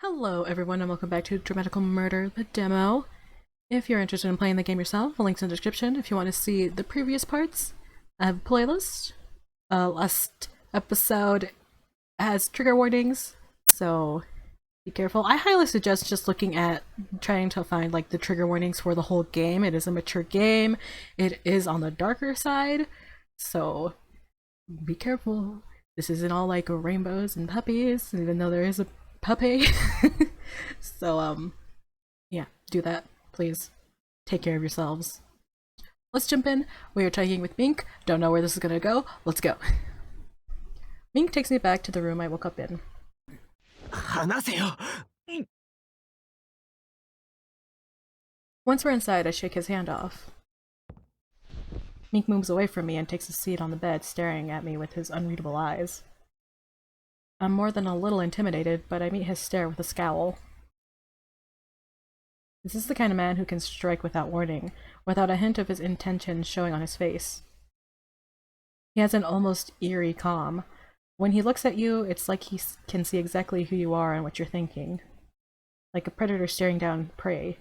Hello everyone and welcome back to DRAMAtical Murder, the demo. If you're interested in playing the game yourself, the link's in the description. If you want to see the previous parts, I have a playlist. Last episode has trigger warnings, so be careful. I highly suggest just looking at trying to find like the trigger warnings for the whole game. It is a mature game. It is on the darker side, so be careful. This isn't all like rainbows and puppies, even though there is a puppy. So yeah, do that, please. Take care of yourselves. Let's jump in. We are talking with Mink. Don't know where this is gonna go. Let's go. Mink takes me back to the room I woke up in. Once we're inside, I shake his hand off. Mink moves away from me and takes a seat on the bed, staring at me with his unreadable eyes. I'm more than a little intimidated, but I meet his stare with a scowl. This is the kind of man who can strike without warning, without a hint of his intentions showing on his face. He has an almost eerie calm. When he looks at you, it's like he can see exactly who you are and what you're thinking. Like a predator staring down prey.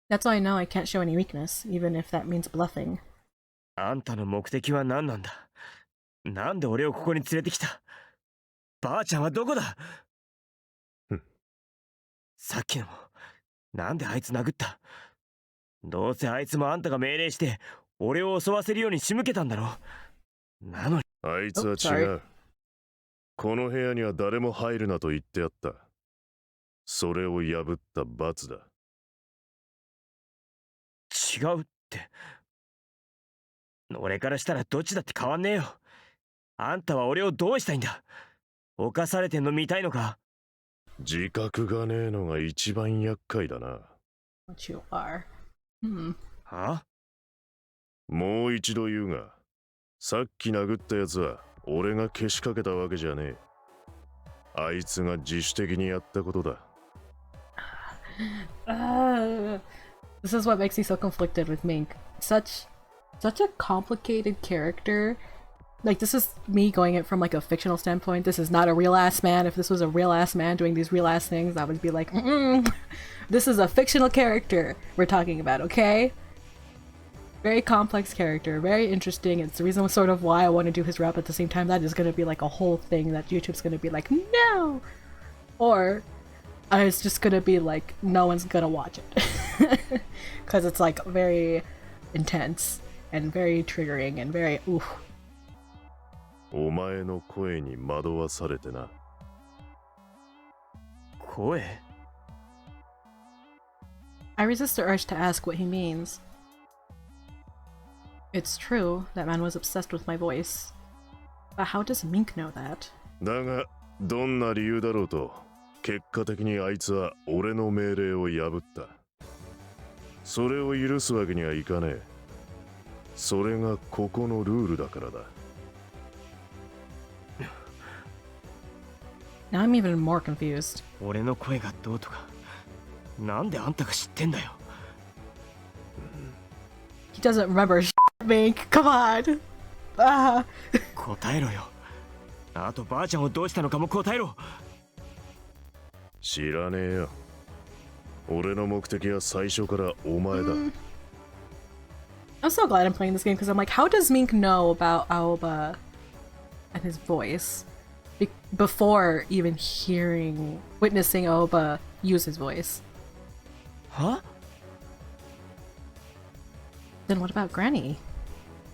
That's why I know I can't show any weakness, even if that means bluffing. あんたの目的は何なんだ? なんで俺をここに連れてきた? ばあちゃんはどこだ? さっきのもなんであいつ殴った? どうせあいつもあんたが命令して俺を襲わせるように仕向けたんだろ? なのにあいつは違う。この部屋には誰も入るなと言ってあった。それを破った罰だ。違うって。俺からしたらどっちだって変わんねえよ。あんたは俺をどうしたいんだ? 犯されてんの見たいのか? 自覚がねえのが一番厄介だな。What you are. は? もう一度言うが、さっき殴ったやつは俺がけしかけたわけじゃねえ。あいつが自主的にやったことだ。This is what makes me so conflicted with Mink. Such a complicated character. Like, this is me going it from like a fictional standpoint. This is not a real ass man. If this was a real ass man doing these real ass things, I would be like, this is a fictional character we're talking about, okay? Very complex character, very interesting. It's the reason sort of why I want to do his rap at the same time. That is going to be like a whole thing that YouTube's going to be like, no! Or it's just going to be like, no one's going to watch it. Because it's like very intense and very triggering and very, oof. お前の声に惑わされてな。声? I resist the urge to ask what he means. It's true, that man was obsessed with my voice. But how does Mink know that? だが、どんな理由だろうと、結果的にあいつは俺の命令を破った。それを許すわけにはいかねえ。それがここのルールだからだ。Now I'm even more confused. 俺の声がどうとか、なんであんたが知ってんだよ? He doesn't remember shit, Mink. Come on. 答えろよ。あとばあちゃんをどうしたのかも答えろ。知らねえよ。俺の目的は最初からお前だ。I'm so glad I'm playing this game because I'm like, how does Mink know about Aoba and his voice before even witnessing Aoba use his voice? Huh? Then what about Granny?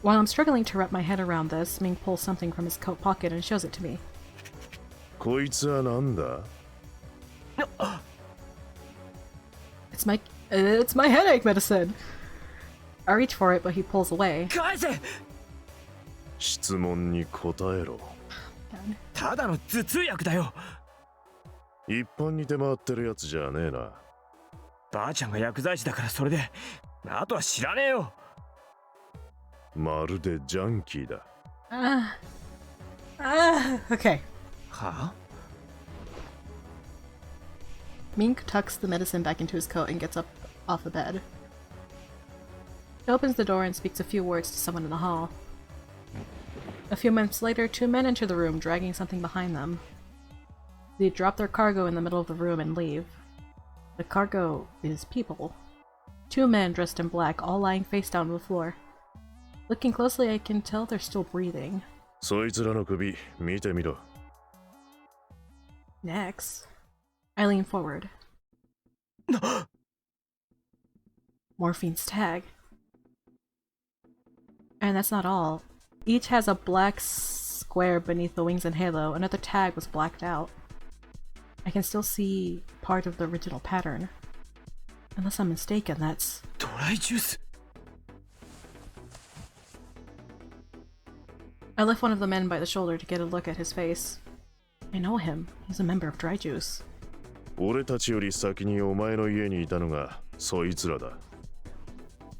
While I'm struggling to wrap my head around this, Mink pulls something from his coat pocket and shows it to me. こいつはなんだ? It's my headache medicine. I reach for it, but he pulls away. 返せ! 質問に答えろ。ただの頭痛薬だよ。一般に出回ってるやつじゃねえな。ばあちゃんが薬剤師だからそれで、あとは知らねえよ。まるでジャンキーだ。Okay. は? Mink tucks the medicine back into his coat and gets up off the bed. He opens the door and speaks a few words to someone in the hall. A few minutes later, two men enter the room, dragging something behind them. They drop their cargo in the middle of the room and leave. The cargo is people. 2 men dressed in black, all lying face down on the floor. Looking closely, I can tell they're still breathing. そいつらの首見てみろ。 Next, I lean forward. Morphine's tag. And that's not all. Each has a black square beneath the wings and halo. Another tag was blacked out. I can still see part of the original pattern. Unless I'm mistaken, that's... ドライジュース I lift one of the men by the shoulder to get a look at his face. I know him. He's a member of Dry Juice. 俺たちより先にお前の家にいたのがそいつらだ。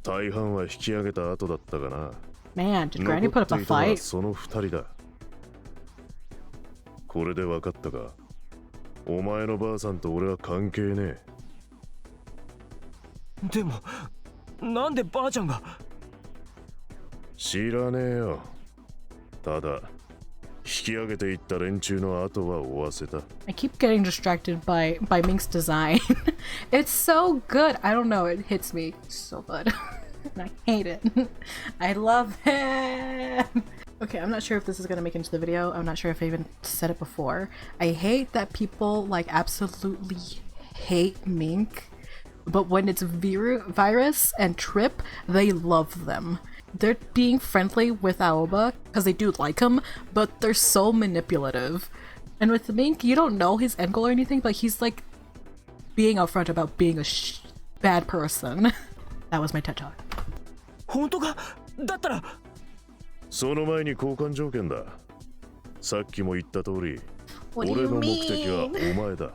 大半は引き上げた後だったがな。 Man, did Granny 残 put って up a いたのは fight? その二人だ。これで分かったか。お前のばあさんと俺は関係ねえ。でもなんでばあちゃんが知らねえよ。ただ引き上げていった連中の後は追わせた。 I keep getting distracted by Mink's design. It's so good. I don't know. It hits me so good. And I hate it. I love him. Okay, I'm not sure if this is gonna make it into the video. I'm not sure if I even said it before. I hate that people like absolutely hate Mink, but when it's Virus and Trip, they love them. They're being friendly with Aoba because they do like him, but they're so manipulative. And with Mink, you don't know his end goal or anything, but he's like being upfront about being a bad person. That was my TED talk. 本当かだったらその前に交換条件だ。さっきも言った通り、 What do 俺 you の目的は mean? お前だ。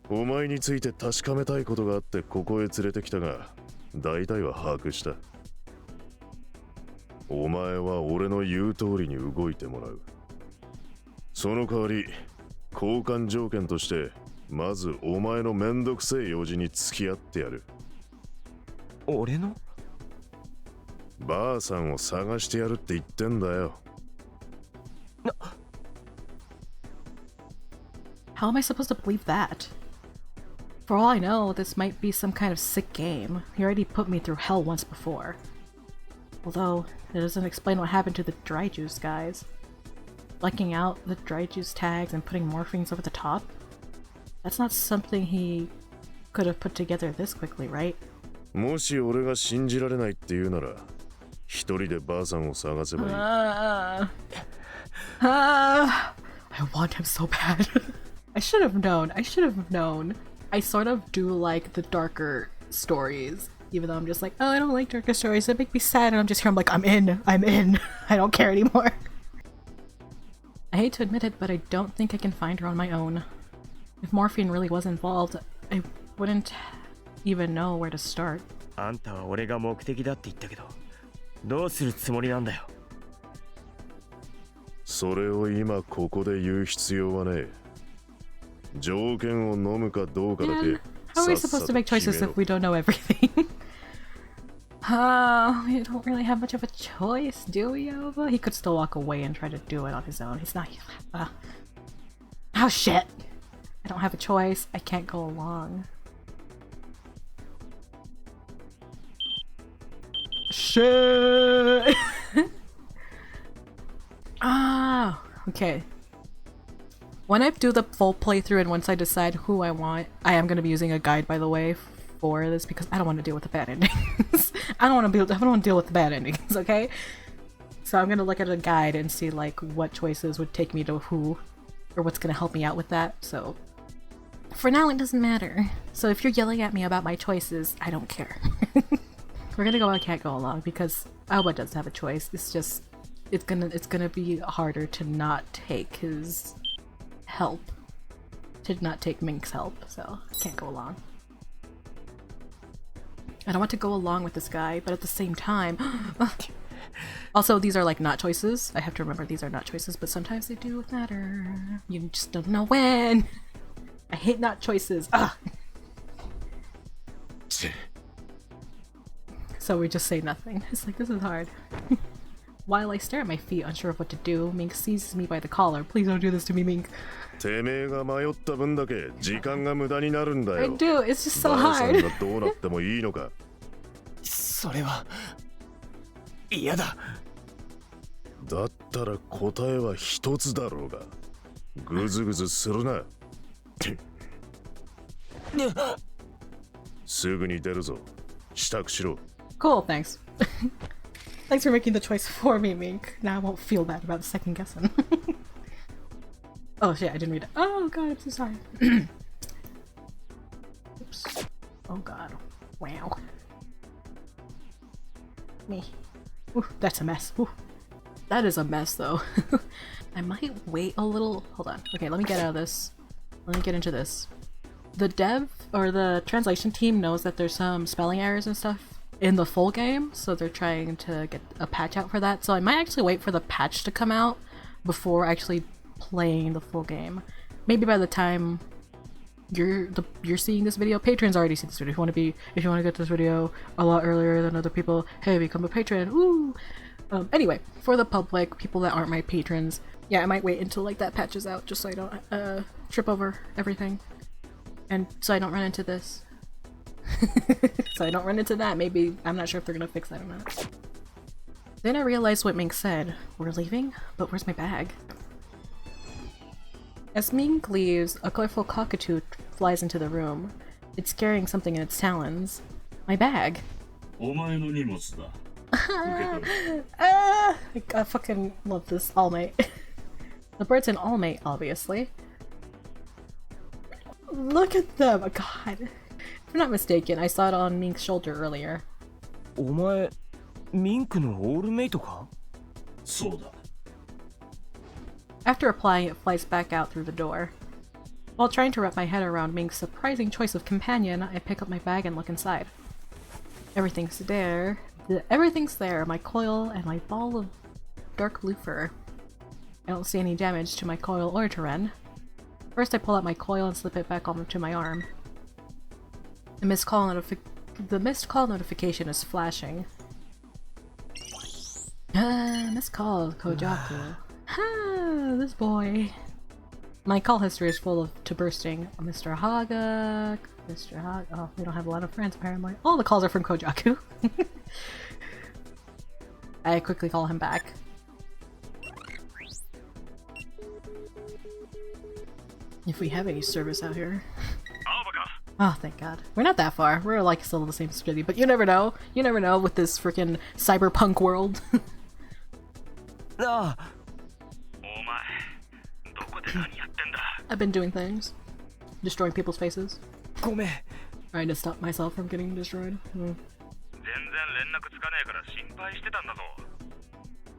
お前について確かめたいことがあってここへ連れてきたが、大体は把握した。お前は俺の言う通りに動いてもらう。その代わり、交換条件として、まずお前のめんどくせえ用事に付き合ってやる。俺のばあさんを探してやるって言ってんだよ。 How am I supposed to believe that? For all I know, this might be some kind of sick game. He already put me through hell once before. Although, it doesn't explain what happened to the Dry Juice guys. Blacking out the Dry Juice tags and putting morphines over the top? That's not something he could have put together this quickly, right? もし俺が信じられないって言うなら、一人でばあさんを探せばいい。I want him so bad. I should have known. I should have known. I sort of do like the darker stories, even though I'm just like, oh, I don't like darker stories. They make me sad, and I'm just here. I'm like, I'm in. I don't care anymore. I hate to admit it, but I don't think I can find her on my own. If morphine really was involved, I wouldn't even know where to start. あんたは俺が目的だって言ったけどどうするつもりなんだよ。それを今ここで言う必要はねえ。条件を飲むかどうかだ Man, け how are we さっさ supposed と to make 決 choices めろ if we don't know everything? We don't really have much of a choice, do we, Ova? He could still walk away and try to do it on his own. He's not... Oh, shit! I don't have a choice. I can't go along. Shit! Okay. When I do the full playthrough and once I decide who I want, I am going to be using a guide, by the way, for this because I don't want to deal with the bad endings. I don't want to deal with the bad endings, okay? So I'm going to look at a guide and see like what choices would take me to who or what's going to help me out with that. So for now it doesn't matter. So if you're yelling at me about my choices, I don't care. We're going to go I can't go along because Aoba does have a choice. It's just it's gonna be harder to not take his help. To not take Mink's help, so I can't go along. I don't want to go along with this guy, but at the same time... Also, these are like not choices. I have to remember these are not choices, but sometimes they do matter. You just don't know when! I hate not choices. Ugh. So we just say nothing. It's like, this is hard. While I stare at my feet, unsure of what to do, Mink seizes me by the collar. Please don't do this to me, Mink. てめえが迷った分だけ時間が無駄になるんだ I よ。 do, it's just so ばあさん hard. がどうなってもいいのか。それは嫌だ。だったら答えは一つだろうが。ぐずぐずするな。すぐに出るぞ。支度しろ。 Cool, thanks. Thanks for making the choice for me, Mink. Now I won't feel bad about second guessing. Oh shit, I didn't read it. Oh god, I'm so sorry. Oops. Oh god. Wow. Me. Ooh, that's a mess. Ooh. That is a mess though. I might wait a little. Hold on. Okay, let me get out of this. Let me get into this. The dev or the translation team knows that there's some spelling errors and stuff in the full game, so they're trying to get a patch out for that. So I might actually wait for the patch to come out before actually playing the full game. Maybe by the time you're seeing this video, patrons already see this video. If you want to get this video a lot earlier than other people, hey, become a patron. Woo! Anyway, for the public, people that aren't my patrons, yeah, I might wait until like that patch is out, just so I don't trip over everything, and so I don't run into this. So I don't run into that. Maybe I'm not sure if they're gonna fix that or not. Then I realized what Mink said. We're leaving, but where's my bag? As Mink leaves, a colorful cockatoo flies into the room. It's carrying something in its talons. My bag. お前の荷物だ。 I fucking love this All Might. The bird's an All Might, obviously. Look at them! God. If I'm not mistaken, I saw it on Mink's shoulder earlier. お前ミンクのオールメイトか？そうだ。 After replying, it flies back out through the door. While trying to wrap my head around Mink's surprising choice of companion, I pick up my bag and look inside. Everything's there. Everything's there, my coil and my ball of dark blue fur. I don't see any damage to my coil or to Ren. First I pull out my coil and slip it back onto my arm. The missed call notification is flashing. Missed call, Koujaku. Ha! This boy. My call history is full of to bursting. Mr. Haga, Mr. Haga. Oh, we don't have a lot of friends apparently. All the calls are from Koujaku. I quickly call him back. If we have any service out here. Oh, thank God. We're not that far. We're like still in the same city, but you never know. You never know with this freaking cyberpunk world. ああ I've been doing things. Destroying people's faces. ごめん Trying to stop myself from getting destroyed. 全然連絡つかねえから心配してたんだぞ。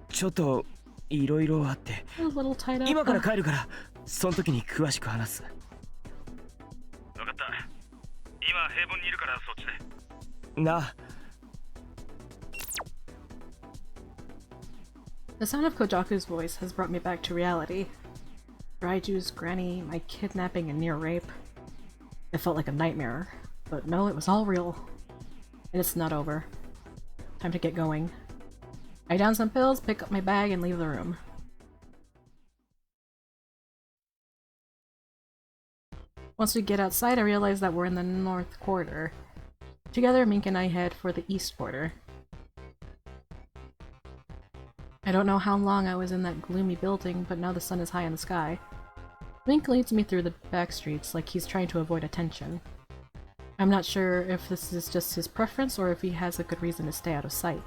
ちょっといろいろあって A little tied up. 今から帰るからその時に詳しく話す。分かった。今平凡にいるからそっちで。なあ The sound of Kojaku's voice has brought me back to reality. Raiju's granny, my kidnapping and near rape. It felt like a nightmare, but no, it was all real. And it's not over. Time to get going. I down some pills, pick up my bag, and leave the room. Once we get outside, I realize that we're in the north quarter. Together, Mink and I head for the east quarter. I don't know how long I was in that gloomy building, but now the sun is high in the sky. Mink leads me through the back streets like he's trying to avoid attention. I'm not sure if this is just his preference or if he has a good reason to stay out of sight.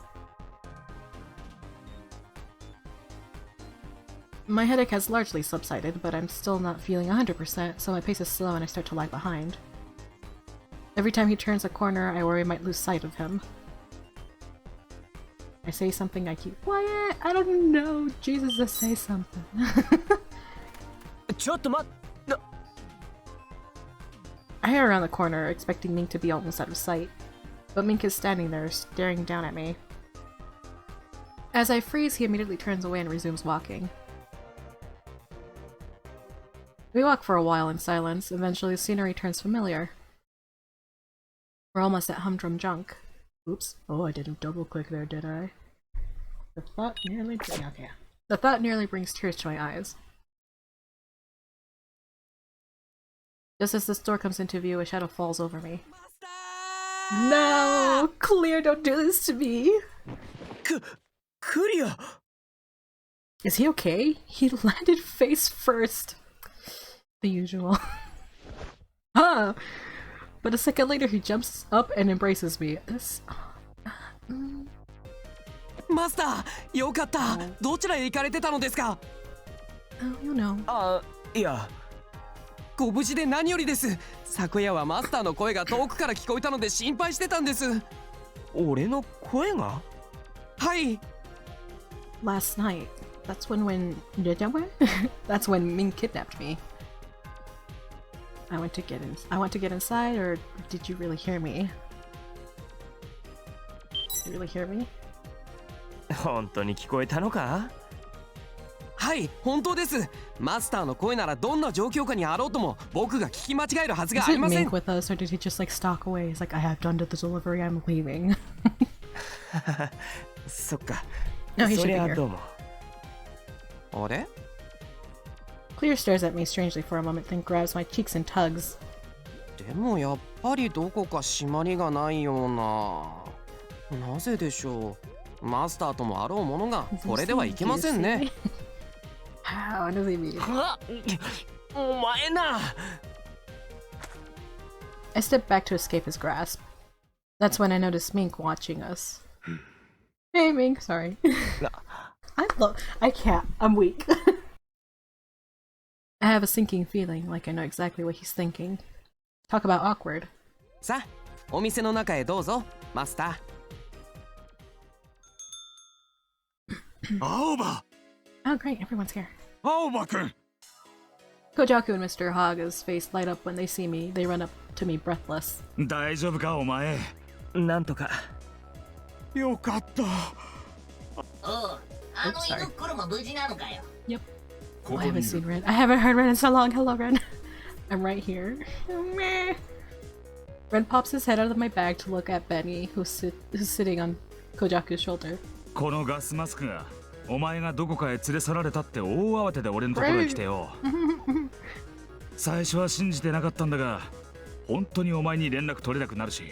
My headache has largely subsided, but I'm still not feeling 100%, so my pace is slow and I start to lag behind. Every time he turns a corner, I worry I might lose sight of him. I say something, I keep quiet. I don't know. Jesus, just say something. ちょっと待っ I head around the corner, expecting Mink to be almost out of sight, but Mink is standing there, staring down at me. As I freeze, he immediately turns away and resumes walking. We walk for a while in silence. Eventually, the scenery turns familiar. We're almost at Humdrum Junk. Oops. Oh, I didn't double click there, did I? The thought nearly okay. The thought nearly brings tears to my eyes. Just as this door comes into view, a shadow falls over me. No! Clear, don't do this to me! Clear! Is he okay? He landed face first. The usual. Huh! But a second later he jumps up and embraces me. This... Master! よかった! どちらへ行かれてたのですか? Oh, you know. あ、いや。ご無事で何よりです。昨夜はマスターの声が遠くから聞こえたので心配してたんです。俺の声が? はい。 Last night. That's when That's when Mink kidnapped me. I want to get inside, or did you really hear me? Did you really hear me? 本当に聞こえたのか? はい、本当です。マスターの声ならどんな状況下にあろうとも僕が聞き間違えるはずがありません。 Is it Mink with us, or did he just like stalk away? He's like, I have done the delivery, I'm leaving. そっか。 No, he should そ be りゃ here. どうも。あれ? Clear stares at me strangely for a moment, then grabs my cheeks and tugs. でもやっぱりどこか締まりがないような。なぜでしょう。マスターともあろうものがこれではいけませんね。How does he mean? お前な! I step back to escape his grasp. That's when I notice Mink watching us. Hey Mink, sorry. I can't. I'm weak. I have a sinking feeling, like I know exactly what he's thinking. Talk about awkward. さあ、お店の中へどうぞ、マスター。青葉! Oh great, everyone's here. 青葉くん! Koujaku and Mr. Haga's face light up when they see me. They run up to me breathless. 大丈夫かお前? なんとか。よかった。Yep. Oh, I haven't seen Ren. I haven't heard Ren in so long. Hello, Ren. I'm right here. Ren pops his head out of my bag to look at Benny, who's sitting on Koujaku's shoulder. このガスマスクがお前がどこかへ連れ去られたって大慌てで俺のところへ来てよ。最初は信じてなかったんだが、本当にお前に連絡取れなくなるし。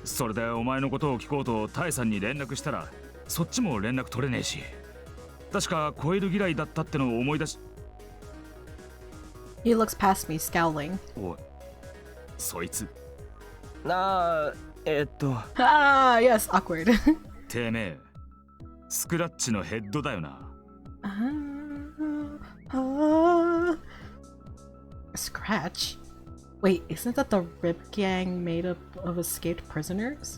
それでお前のことを聞こうとタイさんに連絡したら、そっちも連絡取れねえし。確かコイル嫌いだったってのを思い出し。He looks past me, scowling. おい、そいつ。Ah, yes, awkward. てめえ、スクラッチのヘッドだよな。Scratch? Wait, isn't that the Rip Gang made up of escaped prisoners?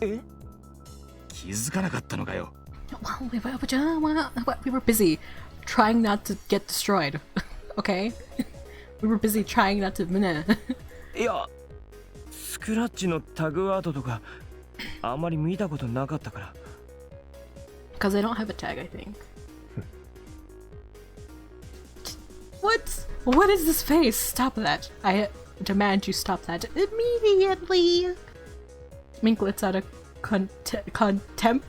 気づかなかったのかよ。Well, we were busy trying not to get destroyed. Okay? We were busy trying not to... いや、スクラッチのタグアートとかあまり見たことなかったから。Because they don't have a tag, I think. What? What is this face? Stop that. I demand you stop that immediately. Mink lets out a contemptuous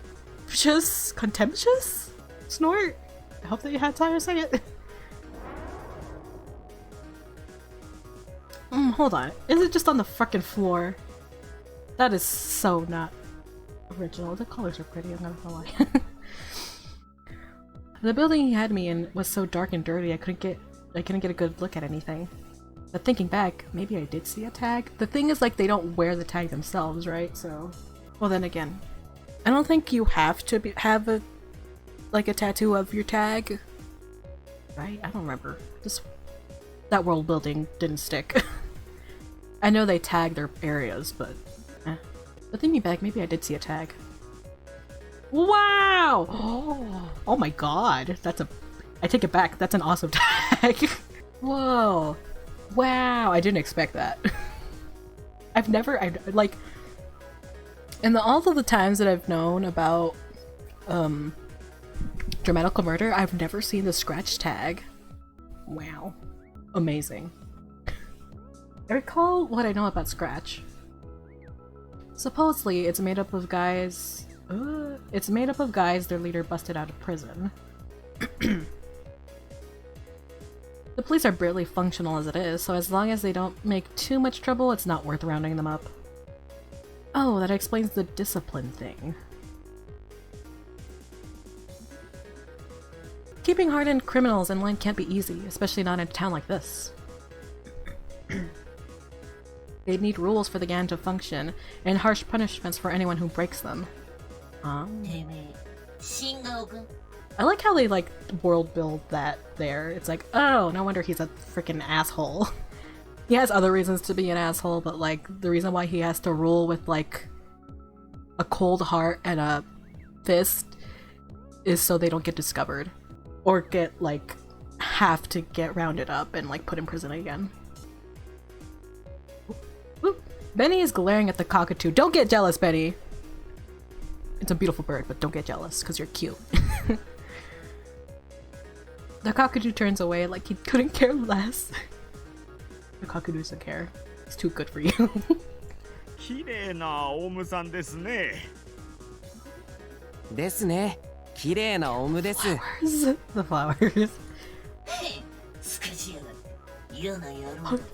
snort. I hope that you had time to say it. Hold on. Is it just on the fucking floor? That is so not original. The colors are pretty, I'm not gonna lie. The building he had me in was so dark and dirty I couldn't get a good look at anything. But thinking back, maybe I did see a tag. The thing is, like, they don't wear the tag themselves, right? So, well, then again, I don't think you have to have a tattoo of your tag, right? I don't remember. Just that world building didn't stick. I know they tag their areas, but but thinking back, maybe I did see a tag. Wow! Oh my god, I take it back. That's an awesome tag. Whoa. Wow, I didn't expect that. All of the times that I've known about DRAMAtical Murder, I've never seen the scratch tag. Wow. Amazing. I recall what I know about Scratch. Supposedly, it's made up of guys It's made up of guys their leader busted out of prison. The police are barely functional as it is, so as long as they don't make too much trouble, it's not worth rounding them up. Oh, that explains the discipline thing. Keeping hardened criminals in line can't be easy, especially not in a town like this. They need rules for the gang to function, and harsh punishments for anyone who breaks them. I like how they like world build that there. It's like, oh, no wonder he's a freaking asshole. He has other reasons to be an asshole, but like the reason why he has to rule with like a cold heart and a fist is so they don't get discovered or get like have to get rounded up and like put in prison again. Oop. Benny is glaring at the cockatoo. Don't get jealous, Benny. It's a beautiful bird, but don't get jealous because you're cute. The cockatoo turns away like he couldn't care less. The cockatoo doesn't care. It's too good for you. 綺麗なオウムさんですね。ですね。綺麗なオウムです。Flowers. The flowers.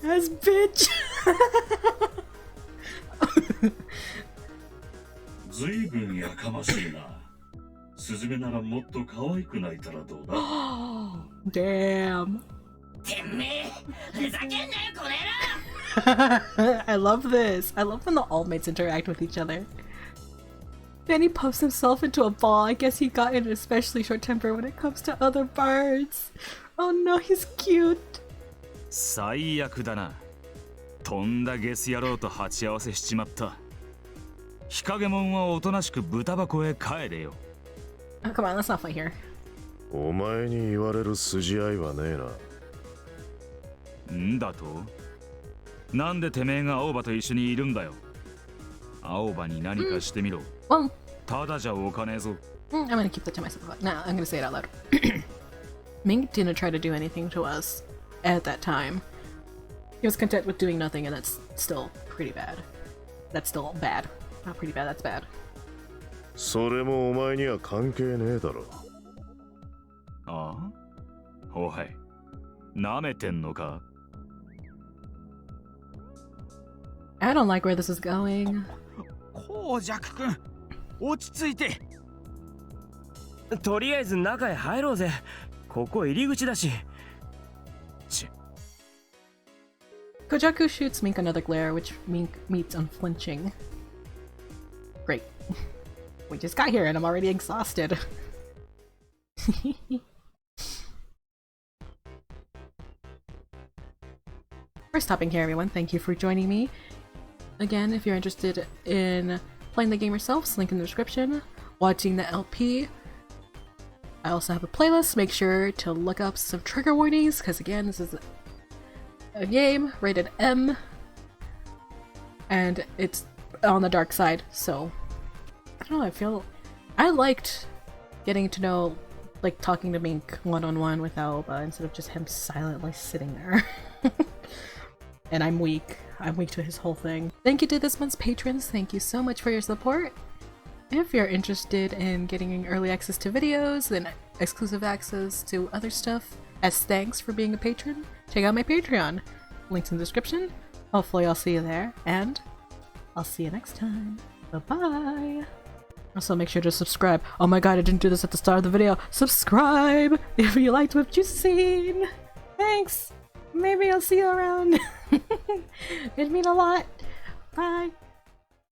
As bitch. ずいぶんやかましいな。スズメならもっと可愛く泣いたらどうだ。Damn. I love this. I love when the all mates interact with each other. Benny puffs himself into a ball. I guess he got an especially short temper when it comes to other birds. Oh no, he's cute. 最悪だな。とんだゲス野郎と鉢合わせしちまった。日陰もんはおとなしく豚箱へ帰れよ。Oh, come on, let's not fight here. お前に言われる筋合いはねえな。んだと？なんでてめえが青葉と一緒にいるんだよ。青葉に何かしてみろ。Well, ただじゃおかねえぞ。I'm gonna keep that to myself. Nah, I'm gonna say it out loud. Mink didn't try to do anything to us at that time. He was content with doing nothing, and that's still pretty bad. That's still bad. Not pretty bad, that's bad. それもお前には関係ねえだろ。ああ？おい、なめてんのか？ I don't like where this is going. コウジャク君、落ち着いて。とりあえず中へ入ろうぜ。ここ入り口だし。Koujaku shoots Mink another glare, which Mink meets unflinching. Great. We just got here and I'm already exhausted. For stopping here, everyone. Thank you for joining me. Again, if you're interested in playing the game yourself, link in the description. Watching the LP. I also have a playlist. Make sure to look up some trigger warnings, because again, this is a game rated M, and it's on the dark side, so I don't know, I liked getting to know, like, talking to Mink one-on-one with Aoba instead of just him silently sitting there. And I'm weak to his whole thing. Thank you to this month's patrons. Thank you so much for your support. If you're interested in getting early access to videos and exclusive access to other stuff as thanks for being a patron, check out my Patreon. Links in the description. Hopefully I'll see you there, and I'll see you next time. Bye-bye! Also make sure to subscribe. Oh my god, I didn't do this at the start of the video. Subscribe if you liked what you've seen! Thanks! Maybe I'll see you around. It'd mean a lot. Bye!